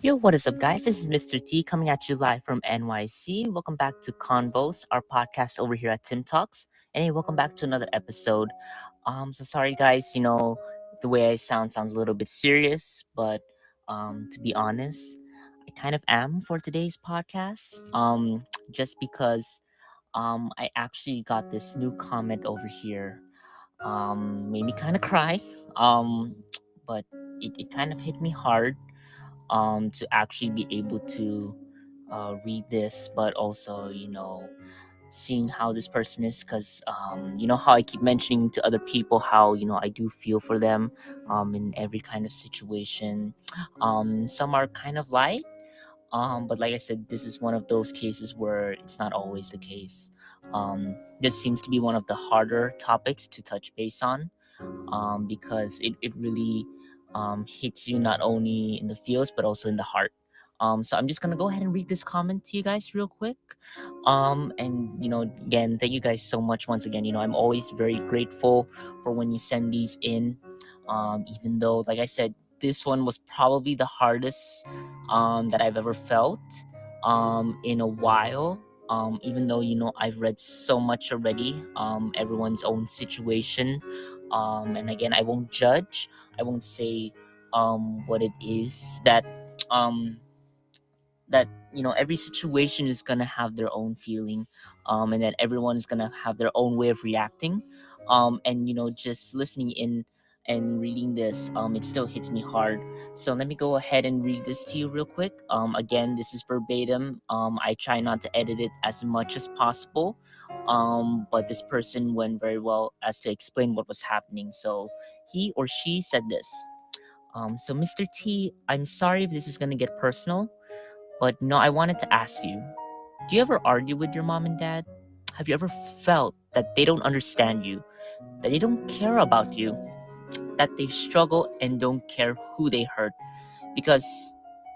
Yo, what is up, guys? This is Mr. T coming at you live from NYC. Welcome back to Convos, our podcast over here at TimTalks. And hey, welcome back to another episode. So sorry, guys. The way I sounds a little bit serious, but to be honest, I kind of am for today's podcast. Just because I actually got this new comment over here. Made me kind of cry. Um, but it kind of hit me hard to actually be able to read this, but also, seeing how this person is, because you know how I keep mentioning to other people how I do feel for them in every kind of situation. Some are kind of light, but like I said, this is one of those cases where it's not always the case. This seems to be one of the harder topics to touch base on, because it really hits you not only in the feels but also in the heart. So I'm just gonna go ahead and read this comment to you guys real quick. And again, thank you guys so much once again. I'm always very grateful for when you send these in. Even though, like I said, this one was probably the hardest that I've ever felt in a while. Even though I've read so much already, everyone's own situation, and again, I won't judge. I won't say what it is um, that every situation is gonna have their own feeling, and then everyone is gonna have their own way of reacting. And just listening in and reading this, it still hits me hard. So let me go ahead and read this to you real quick. Again, this is verbatim. I try not to edit it as much as possible, but this person went very well as to explain what was happening. So he or she said this. So Mr. T, I'm sorry if this is gonna get personal, but no, I wanted to ask you, do you ever argue with your mom and dad? Have you ever felt that they don't understand you, that they don't care about you, that they struggle and don't care who they hurt? Because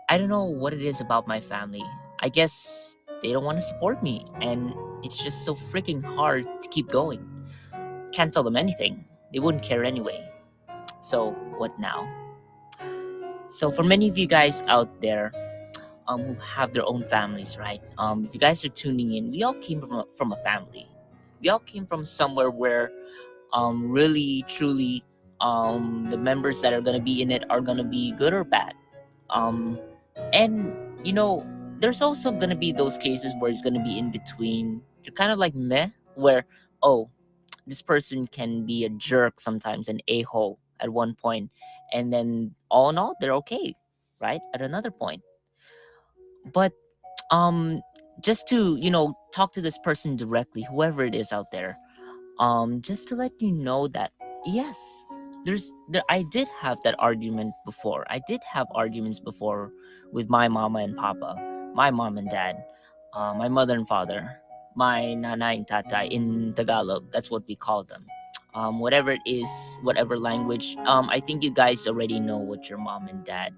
I don't know what it is about my family. I guess they don't want to support me, and it's just so freaking hard to keep going. Can't tell them anything. They wouldn't care anyway. So, what now? So, for many of you guys out there, who have their own families, right? If you guys are tuning in, we all came from a family. We all came from somewhere where really, truly, the members that are gonna be in it are gonna be good or bad. Um, and you know, there's also gonna be those cases where it's gonna be in between. You're kind of like meh, where oh, this person can be a jerk sometimes, an a-hole at one point, and then all in all, they're okay, right? At another point. But um just to talk to this person directly, whoever it is out there, just to let you know that yes, I did have that argument before. I did have arguments before with my mama and papa, my mom and dad, my mother and father, my nana and tata in Tagalog. That's what we call them. Whatever it is, whatever language. I think you guys already know what your mom and dad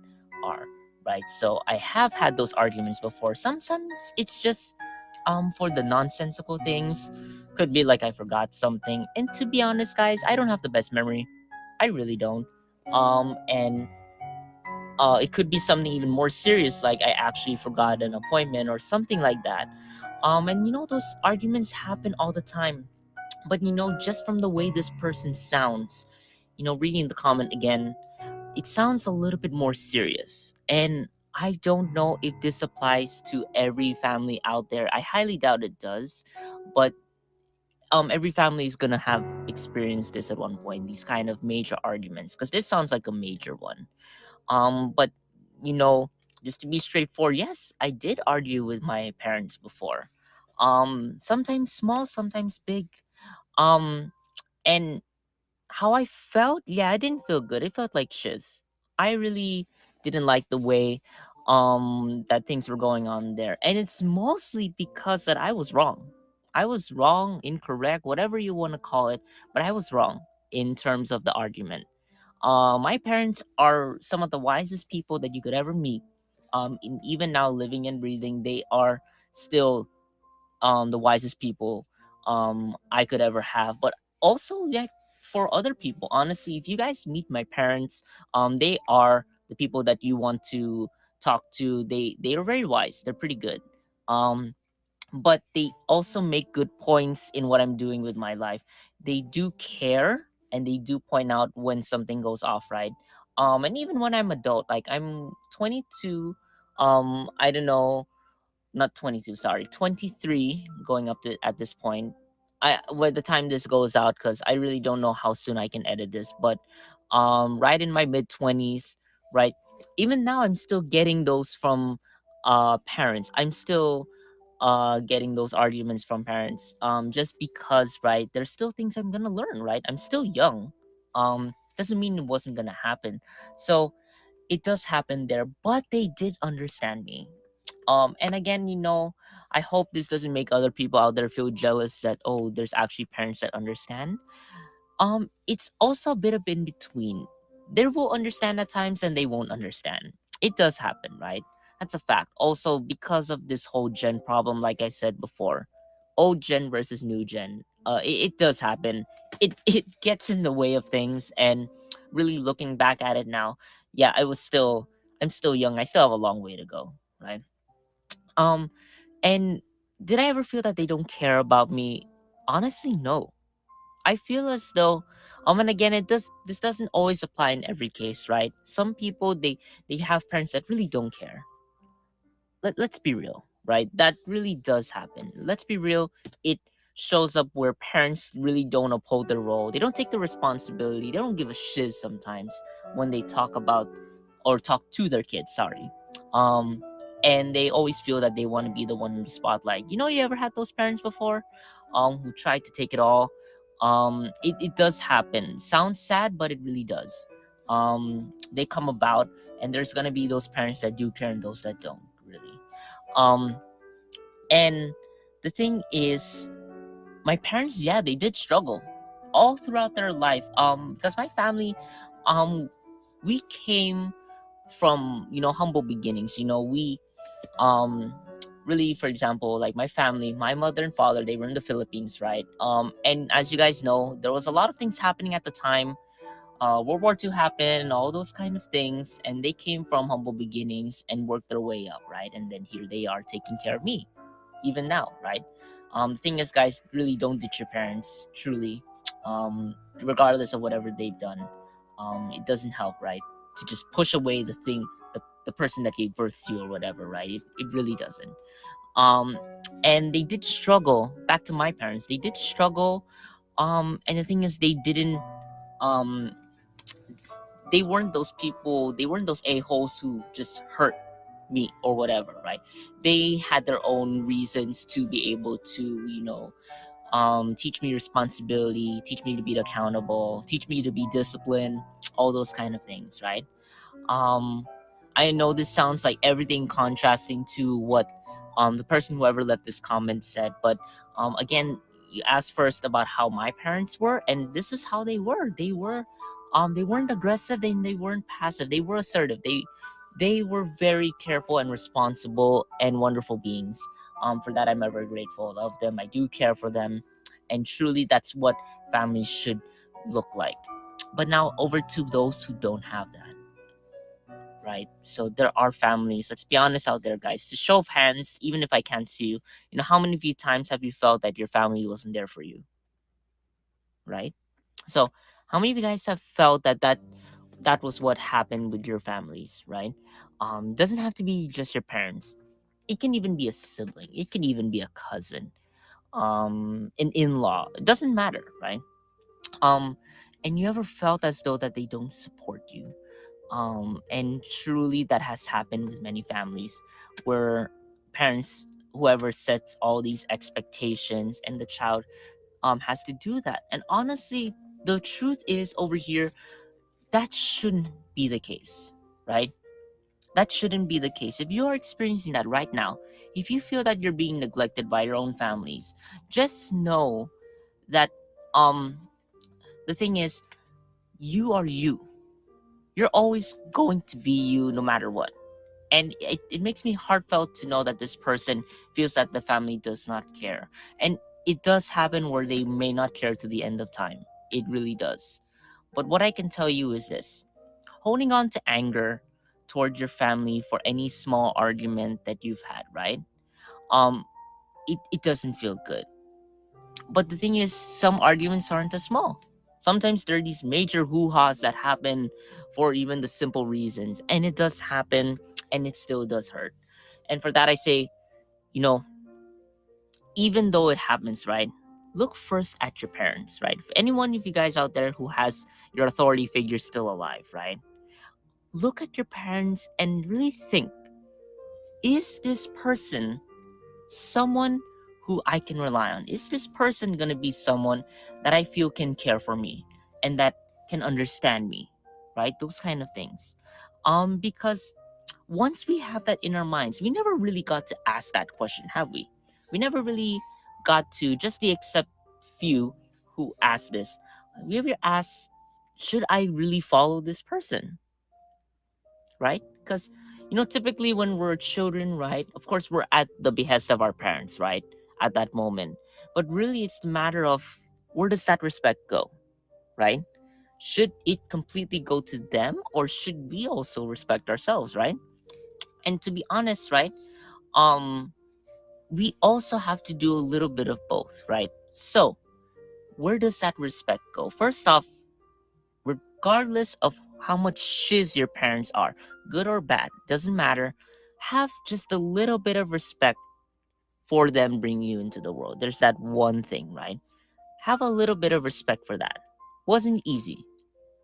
are, right? So I have had those arguments before. Sometimes it's just for the nonsensical things. Could be like I forgot something. And to be honest, guys, I don't have the best memory. I really don't. And it could be something even more serious, like I actually forgot an appointment or something like that. And those arguments happen all the time. But just from the way this person sounds, reading the comment again, it sounds a little bit more serious. And I don't know if this applies to every family out there. I highly doubt it does. But every family is gonna have experienced this at one point, these kind of major arguments, because this sounds like a major one. But you know just to be straightforward, yes, I did argue with my parents before. Sometimes small, sometimes big. um and how I felt, yeah, I didn't feel good. It felt like shiz. I really didn't like the way that things were going on there. And it's mostly because that I was wrong. I was wrong, incorrect, whatever you want to call it, but I was wrong in terms of the argument. My parents are some of the wisest people that you could ever meet. Even now, living and breathing, they are still the wisest people I could ever have. But also, like, for other people, honestly, if you guys meet my parents, they are the people that you want to talk to, they are very wise, they're pretty good. But they also make good points in what I'm doing with my life. They do care and they do point out when something goes off, right? And even when I'm adult, like I'm 22, I don't know, not 22, sorry, 23, going up to at this point. I by the time this goes out, because I really don't know how soon I can edit this, but right in my mid 20s, right? Even now I'm still getting those from parents. I'm still getting those arguments from parents, just because, right, there's still things I'm gonna learn, right? I'm still young. Doesn't mean it wasn't gonna happen. So it does happen there, but they did understand me. And again, I hope this doesn't make other people out there feel jealous that, oh, there's actually parents that understand. It's also a bit of in between. They will understand at times and they won't understand. It does happen, right? That's a fact. Also, because of this whole gen problem, like I said before, old gen versus new gen, it does happen. It gets in the way of things, and really looking back at it now, yeah, I'm still young. I still have a long way to go, right? Um, and did I ever feel that they don't care about me? Honestly, no. I feel as though, and again, this doesn't always apply in every case, right? Some people, they have parents that really don't care. Let's be real, right? That really does happen. Let's be real. It shows up where parents really don't uphold their role. They don't take the responsibility. They don't give a shiz sometimes when they talk about or talk to their kids, sorry. Um and they always feel that they want to be the one in the spotlight. You ever had those parents before who tried to take it all? It does happen. Sounds sad, but it really does. They come about, and there's gonna be those parents that do care and those that don't really. um and the thing is, my parents, yeah, they did struggle all throughout their life, because my family, um we came from, humble beginnings. We really, for example, like my family, my mother and father, they were in the Philippines, right? And as you guys know, there was a lot of things happening at the time. World War II happened, all those kind of things, and they came from humble beginnings and worked their way up, right? And then here they are taking care of me, even now, right? The thing is, guys, really don't ditch your parents, truly, regardless of whatever they've done. It doesn't help, right? To just push away the person that gave birth to you or whatever, right? It really doesn't. Um, and they did struggle. Back to my parents, they did struggle. And the thing is, um, they weren't those people, they weren't those a-holes who just hurt me or whatever, right? They had their own reasons to be able to, teach me responsibility, teach me to be accountable, teach me to be disciplined, all those kind of things, right? um I know this sounds like everything contrasting to what the person whoever left this comment said, but again, you asked first about how my parents were, and this is how they weren't aggressive, they weren't passive, they were assertive, they were very careful and responsible and wonderful beings. For that, I'm ever grateful of them. I do care for them, and truly that's what families should look like. But now over to those who don't have that, right? So there are families, let's be honest out there, guys. To show of hands, even if I can't see you, how many of you times have you felt that your family wasn't there for you, right? So how many of you guys have felt that was what happened with your families, right? Doesn't have to be just your parents. It can even be a sibling. It can even be a cousin, an in-law. It doesn't matter, right? Um, and you ever felt as though that they don't support you? And truly that has happened with many families where parents, whoever sets all these expectations, and the child has to do that. And honestly, the truth is, over here, that shouldn't be the case, right? That shouldn't be the case. If you are experiencing that right now, if you feel that you're being neglected by your own families, just know that um the thing is, you are you. You're always going to be you no matter what. And it makes me heartfelt to know that this person feels that the family does not care. And it does happen where they may not care to the end of time. It really does. But what I can tell you is this: holding on to anger towards your family for any small argument that you've had, right? Um, it doesn't feel good. But the thing is, some arguments aren't as small. Sometimes there are these major hoo-has that happen for even the simple reasons, and it does happen, and it still does hurt. And for that, I say, you know, even though it happens, right? Look first at your parents, right? If anyone of you guys out there who has your authority figure still alive, right? Look at your parents and really think, is this person someone who I can rely on? Is this person going to be someone that I feel can care for me and that can understand me? Right? Those kind of things. Because once we have that in our minds, we never really got to ask that question, have we? We never really got to, just the except few who asked this. We ever asked, should I really follow this person? Right? Because, typically when we're children, right, of course, we're at the behest of our parents, right, at that moment. But really, it's the matter of where does that respect go, right? Should it completely go to them, or should we also respect ourselves, right? And to be honest, right, um, we also have to do a little bit of both, right? So, where does that respect go? First off, regardless of how much shiz your parents are, good or bad, doesn't matter, have just a little bit of respect for them bringing you into the world. There's that one thing, right? Have a little bit of respect for that. Wasn't easy.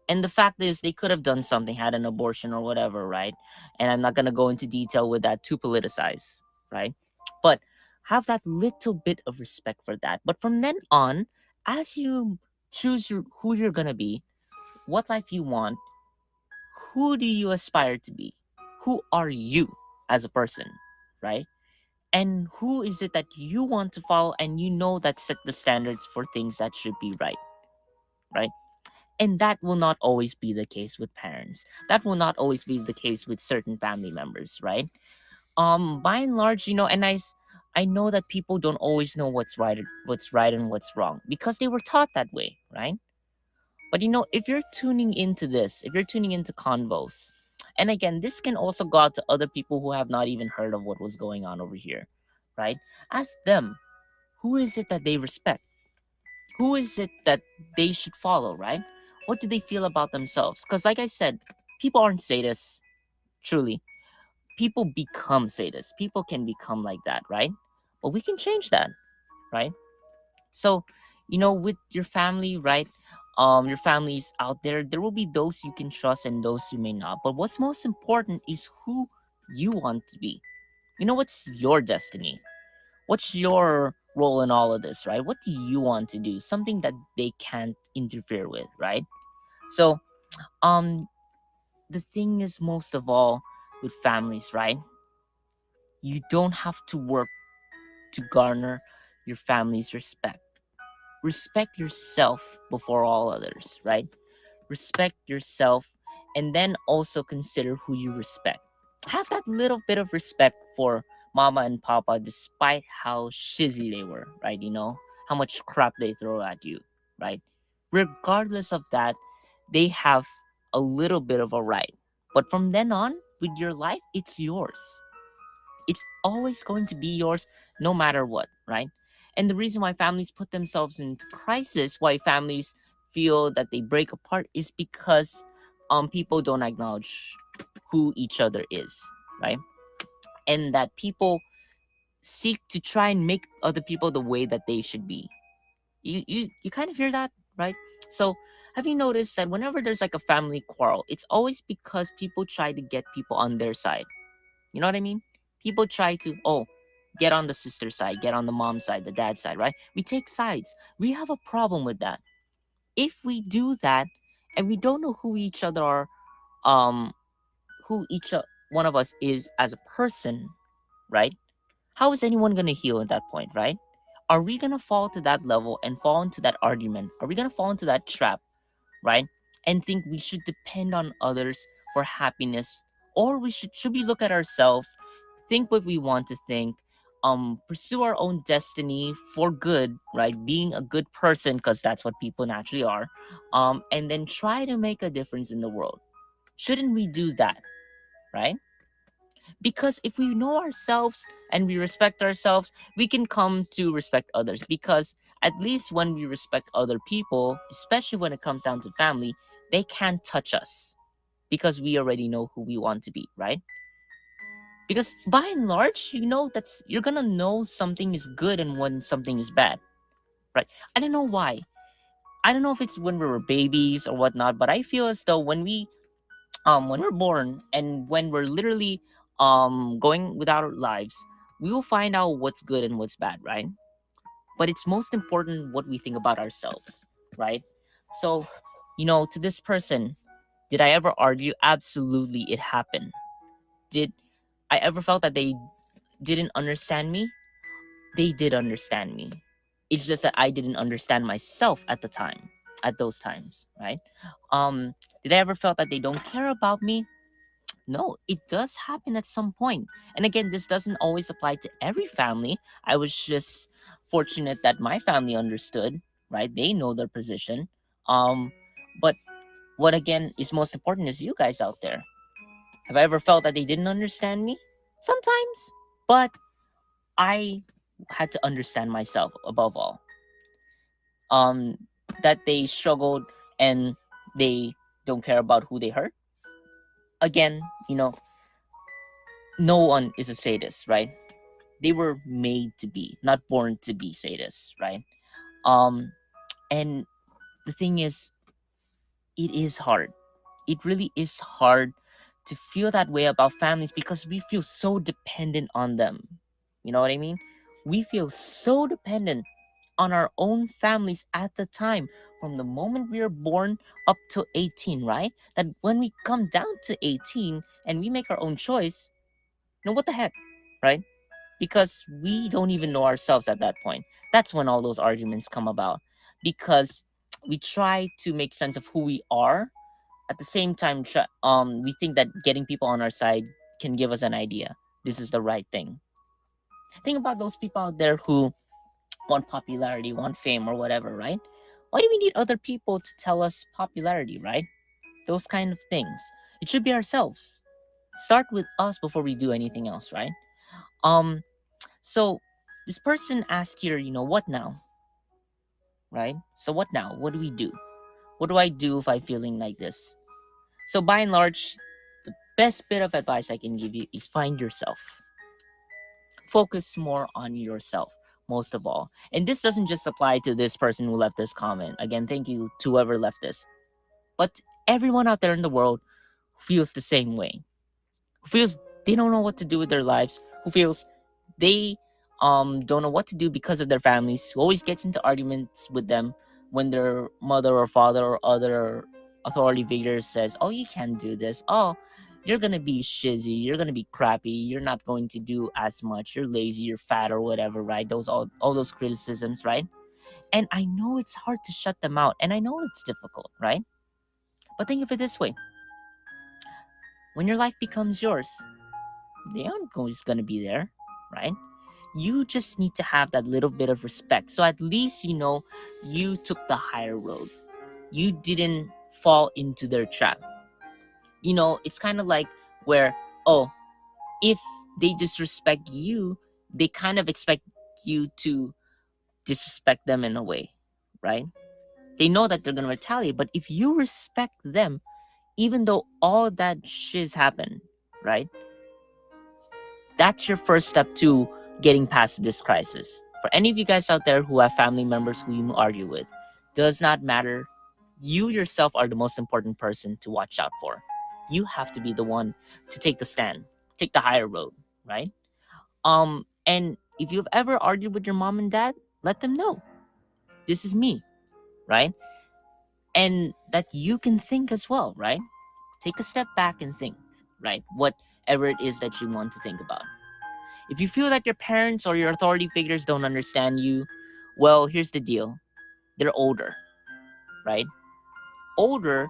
And the fact is, they could have done something, had an abortion or whatever, right? And I'm not going to go into detail with that to politicize, right? But have that little bit of respect for that. But from then on, as you choose who you're going to be, what life you want, who do you aspire to be? Who are you as a person, right? And who is it that you want to follow and that set the standards for things that should be right, right? And that will not always be the case with parents. That will not always be the case with certain family members, right? By and large, I know that people don't always know what's right and what's wrong because they were taught that way, right? But if you're tuning into this, if you're tuning into Convos, and again, this can also go out to other people who have not even heard of what was going on over here, right? Ask them, who is it that they respect? Who is it that they should follow, right? What do they feel about themselves? Because, like I said, people aren't sadists, truly. People become sadists. People can become like that, right? But we can change that, right? So, with your family, right? Your family's out there. There will be those you can trust and those you may not. But what's most important is who you want to be. What's your destiny? What's your role in all of this, right? What do you want to do? Something that they can't interfere with, right? So, um, the thing is, most of all, with families, right? You don't have to work to garner your family's respect. Respect yourself before all others, right? Respect yourself and then also consider who you respect. Have that little bit of respect for mama and papa despite how shizzy they were, right? How much crap they throw at you, right? Regardless of that, they have a little bit of a right. But from then on, with your life, it's yours. It's always going to be yours no matter what, right? And the reason why families put themselves into crisis, why families feel that they break apart is because people don't acknowledge who each other is, right? And that people seek to try and make other people the way that they should be. You kind of hear that, right? So have you noticed that whenever there's like a family quarrel, it's always because people try to get people on their side. You know what I mean? People try to, get on the sister side, get on the mom side, the dad side, right? We take sides. We have a problem with that. If we do that and we don't know who each other are, um, who one of us is as a person, right? How is anyone going to heal at that point, right? Are we going to fall to that level and fall into that argument? Are we going to fall into that trap, right? And think we should depend on others for happiness, or should we look at ourselves, think what we want to think, pursue our own destiny for good, right? Being a good person, because that's what people naturally are, and then try to make a difference in the world. Shouldn't we do that? right? Because if we know ourselves and we respect ourselves, we can come to respect others. Because at least when we respect other people, especially when it comes down to family, they can't touch us because we already know who we want to be, right? Because by and large, you know that's you're gonna know something is good and when something is bad, right? I don't know why. I don't know if it's when we were babies or whatnot, but I feel as though when we're born and when we're literally going with our lives, we will find out what's good and what's bad, right? But it's most important what we think about ourselves, right? So, to this person, did I ever argue? Absolutely, it happened. Did I ever felt that they didn't understand me? They did understand me. It's just that I didn't understand myself at the time, at those times, right? Um, did I ever felt that they don't care about me? No, it does happen at some point. And again, this doesn't always apply to every family. I was just fortunate that my family understood, right? They know their position. Um, but what again is most important is you guys out there. Have I ever felt that they didn't understand me? Sometimes, but I had to understand myself above all. Um, that they struggled and they don't care about who they hurt. Again, no one is a sadist, right? They were made to be, not born to be sadists, right? Um, and the thing is, it is hard. It really is hard to feel that way about families because we feel so dependent on them. You know what I mean? We feel so dependent on our own families at the time from the moment we are born up to 18, right? That when we come down to 18 and we make our own choice, what the heck, right? Because we don't even know ourselves at that point. That's when all those arguments come about because we try to make sense of who we are. At the same time, we think that getting people on our side can give us an idea. This is the right thing. Think about those people out there who want popularity, want fame, or whatever, right? Why do we need other people to tell us popularity, right? Those kind of things. It should be ourselves. Start with us before we do anything else, right? Um, So this person asked here, what now? Right? So what now? What do we do? What do I do if I'm feeling like this? So by and large, the best bit of advice I can give you is find yourself. Focus more on yourself, most of all. And this doesn't just apply to this person who left this comment. Again, thank you to whoever left this. But everyone out there in the world who feels the same way, who feels they don't know what to do with their lives, who feels they don't know what to do because of their families, who always gets into arguments with them when their mother or father or other authority figures says, oh, you can't do this, oh, you're gonna be shizzy, you're gonna be crappy, you're not going to do as much, you're lazy, you're fat or whatever, right? Those all those criticisms, right? And I know it's hard to shut them out and I know it's difficult, right? But think of it this way: when your life becomes yours, they aren't always going to be there, right? You just need to have that little bit of respect. So at least you took the higher road. You didn't fall into their trap. It's kind of like where, oh, if they disrespect you, they kind of expect you to disrespect them in a way, right? They know that they're going to retaliate, but if you respect them, even though all that shiz happened, right? That's your first step to getting past this crisis. For any of you guys out there who have family members who you argue with, does not matter. You yourself are the most important person to watch out for. You have to be the one to take the stand, take the higher road, right? And if you've ever argued with your mom and dad, let them know this is me, right? And that you can think as well, right? Take a step back and think, right? Whatever it is that you want to think about. If you feel that your parents or your authority figures don't understand you, well, here's the deal. They're older, right? Older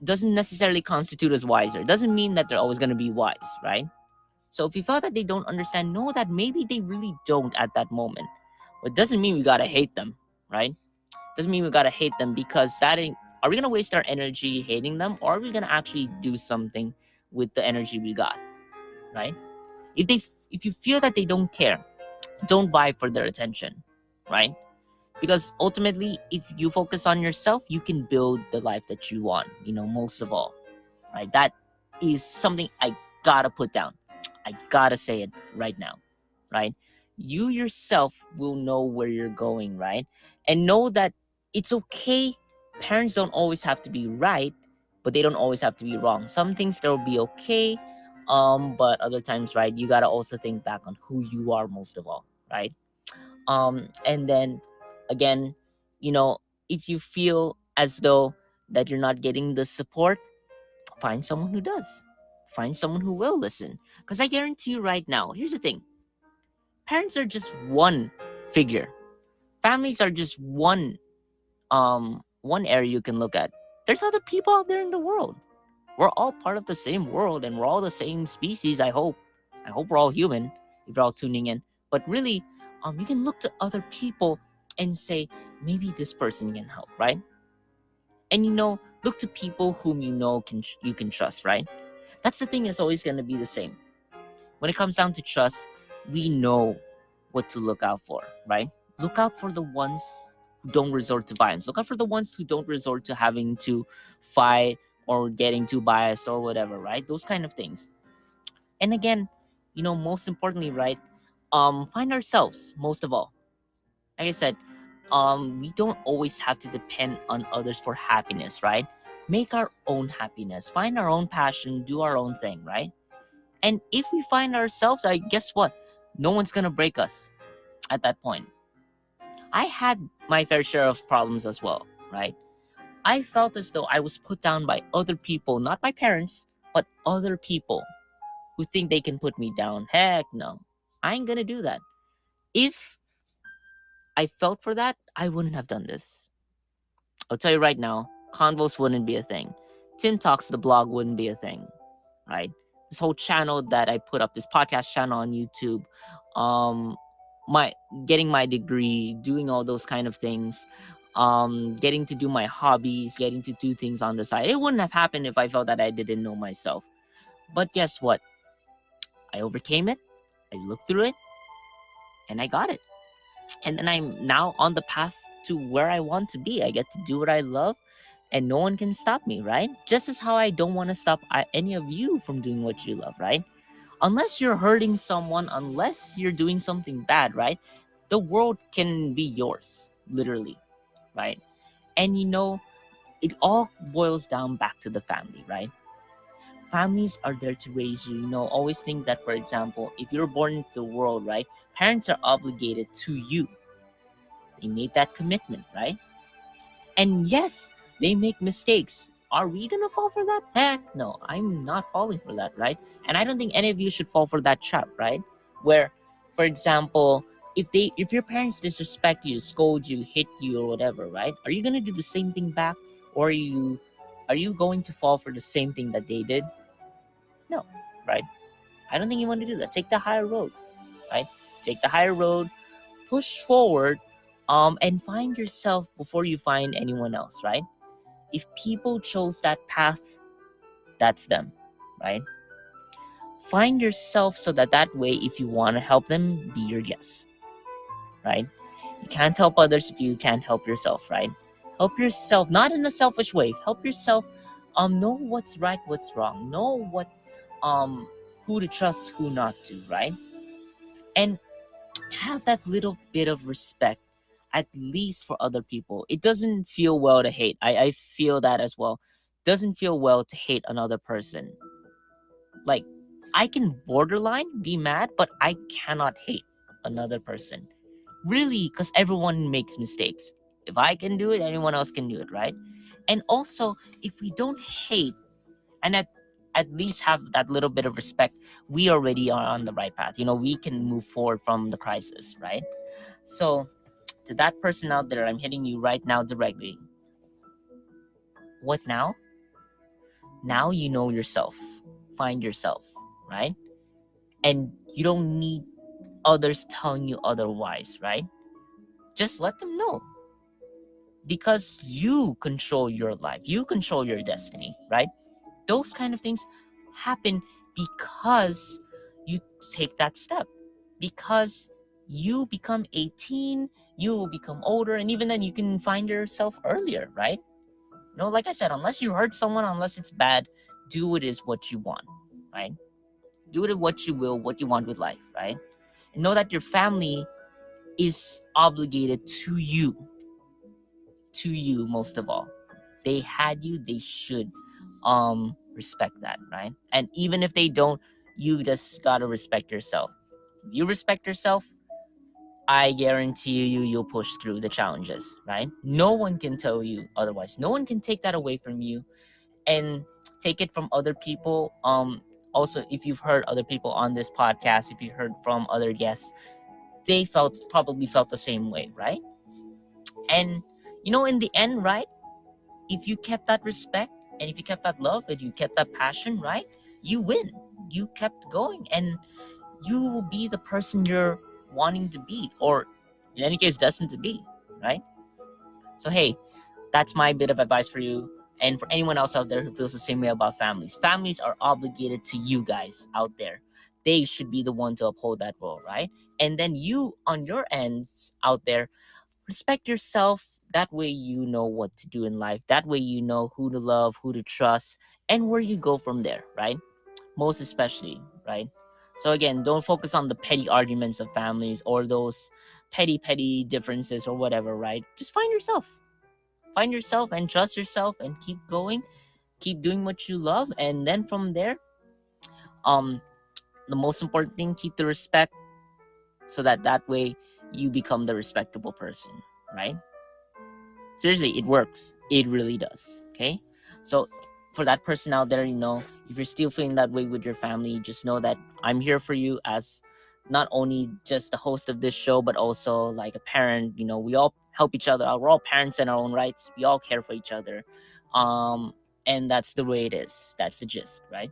doesn't necessarily constitute as wiser. Doesn't mean that they're always going to be wise, right? So if you feel that they don't understand, know that maybe they really don't at that moment. But doesn't mean we got to hate them, right? Doesn't mean we got to hate them because that ain't, are we going to waste our energy hating them or are we going to actually do something with the energy we got, right? If you feel that they don't care, don't vie for their attention, right? Because ultimately, if you focus on yourself, you can build the life that you want, most of all, right? That is something I gotta put down. I gotta say it right now, right? You yourself will know where you're going, right? And know that it's okay. Parents don't always have to be right, but they don't always have to be wrong. Some things they'll be okay, but other times, right, you gotta also think back on who you are most of all, right? And then again, you know, if you feel as though that you're not getting the support, find someone who does. Find someone who will listen. Because I guarantee you right now, here's the thing: parents are just one figure. Families are just one area you can look at. There's other people out there in the world. We're all part of the same world and we're all the same species, I hope. I hope we're all human if you're all tuning in. But really, you can look to other people and say, maybe this person can help, right? And look to people whom you can trust, right? That's the thing, is always going to be the same. When it comes down to trust, we know what to look out for, right? Look out for the ones who don't resort to violence. Look out for the ones who don't resort to having to fight or getting too biased or whatever, right? Those kind of things. And again, most importantly, right? Find ourselves most of all. Like I said, we don't always have to depend on others for happiness, right? Make our own happiness, find our own passion, do our own thing, right? And if we find ourselves, I guess what? No one's gonna break us at that point. I had my fair share of problems as well, right? I felt as though I was put down by other people, not my parents, but other people who think they can put me down. Heck no. I ain't gonna do that. If I felt for that, I wouldn't have done this. I'll tell you right now, Convos wouldn't be a thing. TimTalks, the blog, wouldn't be a thing, right? This whole channel that I put up, this podcast channel on YouTube, um, my getting my degree, doing all those kind of things, getting to do my hobbies, getting to do things on the side. It wouldn't have happened if I felt that I didn't know myself. But guess what? I overcame it. I looked through it, and I got it. And then I'm now on the path to where I want to be. I get to do what I love, and no one can stop me, right? Just as how I don't want to stop any of you from doing what you love, right? Unless you're hurting someone, unless you're doing something bad, right? The world can be yours, literally, right? And it all boils down back to the family, right? Families are there to raise you. Always think that, for example, if you're born into the world, right? Parents are obligated to you. They made that commitment, right? And yes, they make mistakes. Are we gonna fall for that? Heck no, I'm not falling for that, right? And I don't think any of you should fall for that trap, right? Where, for example, if your parents disrespect you, scold you, hit you, or whatever, right? Are you gonna do the same thing back, or are you going to fall for the same thing that they did? No, right? I don't think you want to do that. Take the higher road, right? Take the higher road, push forward, and find yourself before you find anyone else, right? If people chose that path, that's them, right? Find yourself so that way, if you want to help them, be your yes, right? You can't help others if you can't help yourself, right? Help yourself, not in a selfish way. Help yourself know what's right, what's wrong. Know um who to trust, who not to, right? And have that little bit of respect, at least for other people. It doesn't feel well to hate. I feel that as well. Doesn't feel well to hate another person. Like, I can borderline be mad, but I cannot hate another person. Really, because everyone makes mistakes. If I can do it, anyone else can do it, right? And also, if we don't hate and at least have that little bit of respect, we already are on the right path. We can move forward from the crisis, right? So, to that person out there, I'm hitting you right now directly. What now? Now you know yourself. Find yourself, right? And you don't need others telling you otherwise, right? Just let them know. Because you control your life. You control your destiny, right? Those kind of things happen because you take that step, because you become 18, you will become older, and even then you can find yourself earlier, right? No, like I said, unless you hurt someone, unless it's bad, do it is what you want, right? Do it what you will, what you want with life, right? And know that your family is obligated to you most of all. They had you, they should respect that, right? And even if they don't, you just gotta respect yourself. You respect yourself, I guarantee you'll push through the challenges, right? No one can tell you otherwise. No one can take that away from you and take it from other people. Also, if you've heard other people on this podcast, if you heard from other guests, they probably felt the same way, right? And in the end, right, if you kept that respect, and if you kept that love, and you kept that passion, right, you win. You kept going, and you will be the person you're wanting to be, or in any case destined to be, right? So hey, that's my bit of advice for you, and for anyone else out there who feels the same way about families. Families are obligated to you guys out there. They should be the one to uphold that role, right? And then you on your ends out there, respect yourself. That way you know what to do in life. That way you know who to love, who to trust, and where you go from there, right? Most especially, right? So again, don't focus on the petty arguments of families or those petty differences or whatever, right? Just find yourself. Find yourself and trust yourself and keep going. Keep doing what you love, and then from there, um the most important thing, keep the respect, so that way you become the respectable person, right? Seriously, it works. It really does. Okay. So for that person out there, if you're still feeling that way with your family, just know that I'm here for you as not only just the host of this show, but also like a parent. We all help each other out. We're all parents in our own rights. We all care for each other. Um, and that's the way it is. That's the gist, right?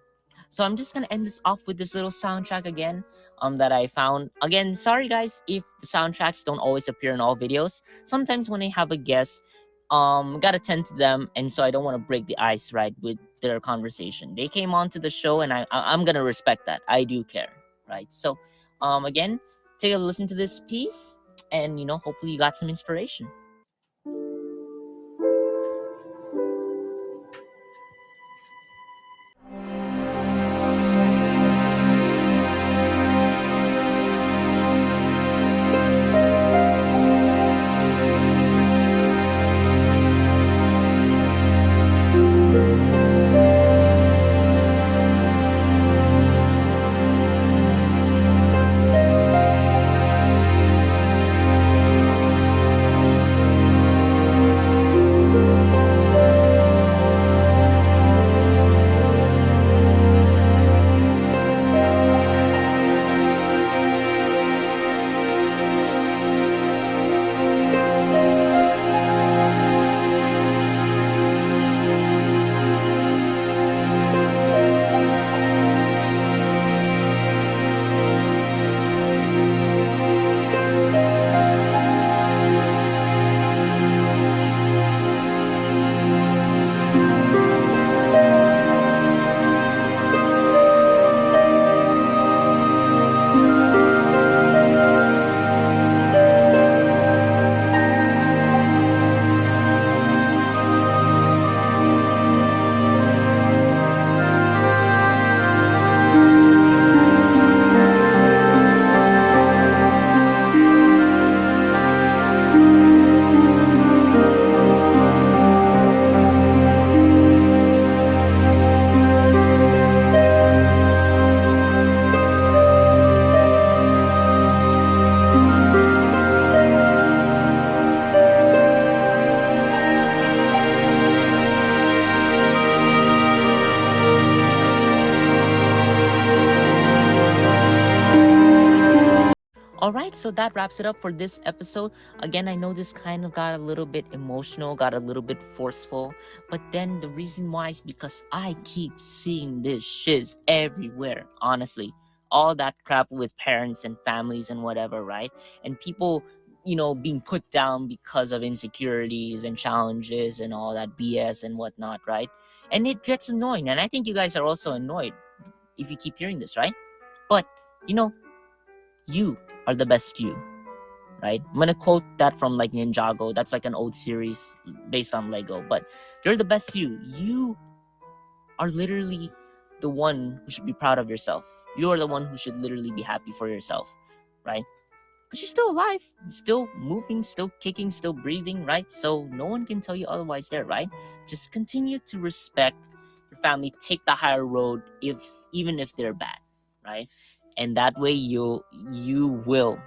So I'm just gonna end this off with this little soundtrack again, that I found. Again, sorry guys if the soundtracks don't always appear in all videos. Sometimes when I have a guest, gotta tend to them, and so I don't want to break the ice, right, with their conversation. They came onto the show, and I'm gonna respect that. I do care, right? So again, take a listen to this piece, and hopefully you got some inspiration. All right, so that wraps it up for this episode. Again, I know this kind of got a little bit emotional, got a little bit forceful, but then the reason why is because I keep seeing this shiz everywhere, honestly. All that crap with parents and families and whatever, right? And people, being put down because of insecurities and challenges and all that BS and whatnot, right? And it gets annoying. And I think you guys are also annoyed if you keep hearing this, right? But you know, you are the best you, right? I'm gonna quote that from like Ninjago. That's like an old series based on Lego. But you're the best you. You are literally the one who should be proud of yourself. You are the one who should literally be happy for yourself, right? Because you're still alive, still moving, still kicking, still breathing, right? So no one can tell you otherwise there, right? Just continue to respect your family, take the higher road if even if they're bad, right? And that way you will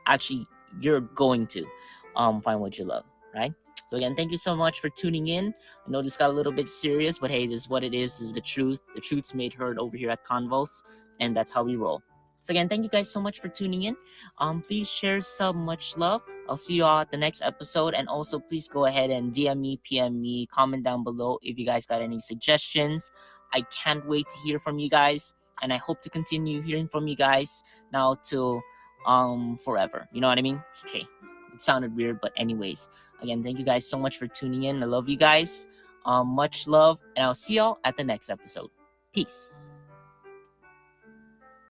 actually you're going to find what you love, right? So again, thank you so much for tuning in. I know this got a little bit serious, but hey, this is what it is. This is the truth. The truth's made heard over here at Convos, and that's how we roll. So again, thank you guys so much for tuning in. Please share some much love. I'll see you all at the next episode, and also please go ahead and DM me, PM me, comment down below if you guys got any suggestions. I can't wait to hear from you guys, and I hope to continue hearing from you guys now till forever. You know what I mean? Okay, it sounded weird, but anyways, again, thank you guys so much for tuning in. I love you guys. Much love, and I'll see y'all at the next episode. Peace.